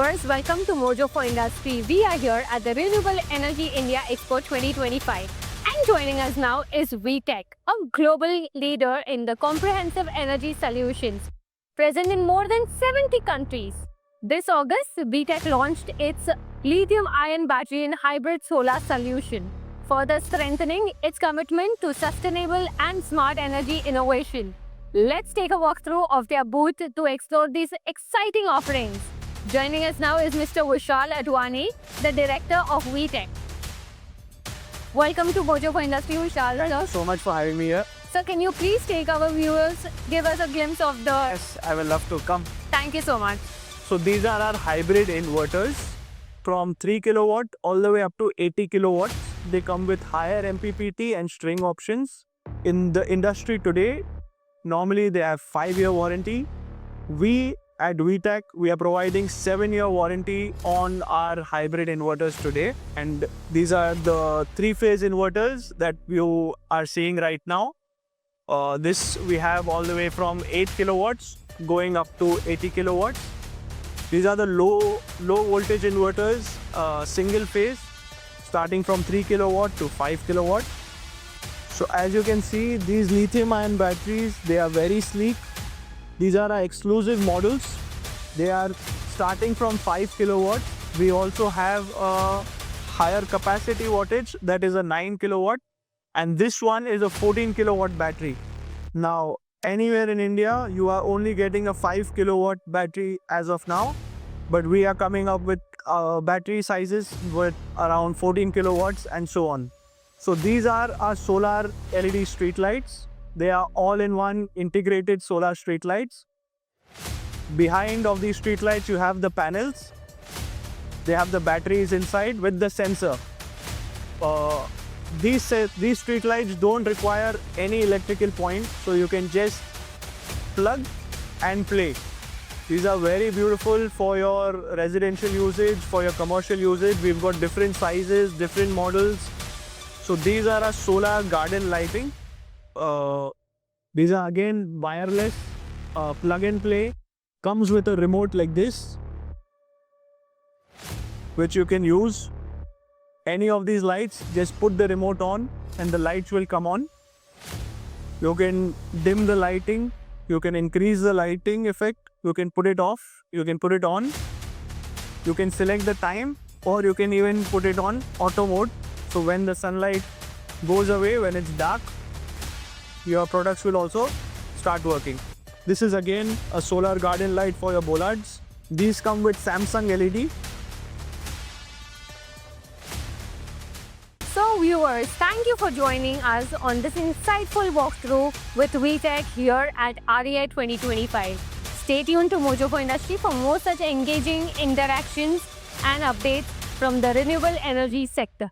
viewers, welcome to Mojo for Industry. We are here at the Renewable Energy India Expo 2025. And joining us now is VTech, a global leader in the comprehensive energy solutions, present in more than 70 countries. This August, VTech launched its lithium-ion battery and hybrid solar solution, further strengthening its commitment to sustainable and smart energy innovation. Let's take a walkthrough of their booth to explore these exciting offerings. Joining us now is Mr. Vishal Advani, the director of VTech. Welcome to Mojo for Industry, Vishal. Thank you so much for having me here. Sir, can you please take our viewers, give us a glimpse of the... Yes, I will love to come. Thank you so much. So these are our hybrid inverters from 3 kilowatt all the way up to 80 kilowatts. They come with higher MPPT and string options. In the industry today, normally they have 5-year warranty. We at VTech, we are providing 7-year warranty on our hybrid inverters today. And these are the 3-phase inverters that you are seeing right now. This we have all the way from 8 kilowatts going up to 80 kilowatts. These are the low voltage inverters, single phase, starting from 3 kilowatt to 5 kilowatt. So as you can see, these lithium ion batteries, they are very sleek. These are our exclusive models. They are starting from 5 kilowatts. We also have a higher capacity wattage, that is a 9 kilowatt. And this one is a 14 kilowatt battery. Now, anywhere in India, you are only getting a 5 kilowatt battery as of now. But we are coming up with battery sizes with around 14 kilowatts and so on. So these are our solar LED street lights. They are all-in-one integrated solar street lights. Behind of these street lights, you have the panels. They have the batteries inside with the sensor. These street lights don't require any electrical point, so you can just plug and play. These are very beautiful for your residential usage, for your commercial usage. We've got different sizes, different models. So these are our solar garden lighting. These are again wireless, plug and play. Comes with a remote like this, which you can use. Any of these lights, just put the remote on and the lights will come on. You can dim the lighting, you can increase the lighting effect, you can put it off, you can put it on. You can select the time, or you can even put it on auto mode. So when the sunlight goes away, when it's dark, your products will also start working. This is again a solar garden light for your bollards. These come with Samsung LED. So viewers, thank you for joining us on this insightful walkthrough with VTech here at REI 2025. Stay tuned to Mojo for Industry for more such engaging interactions and updates from the renewable energy sector.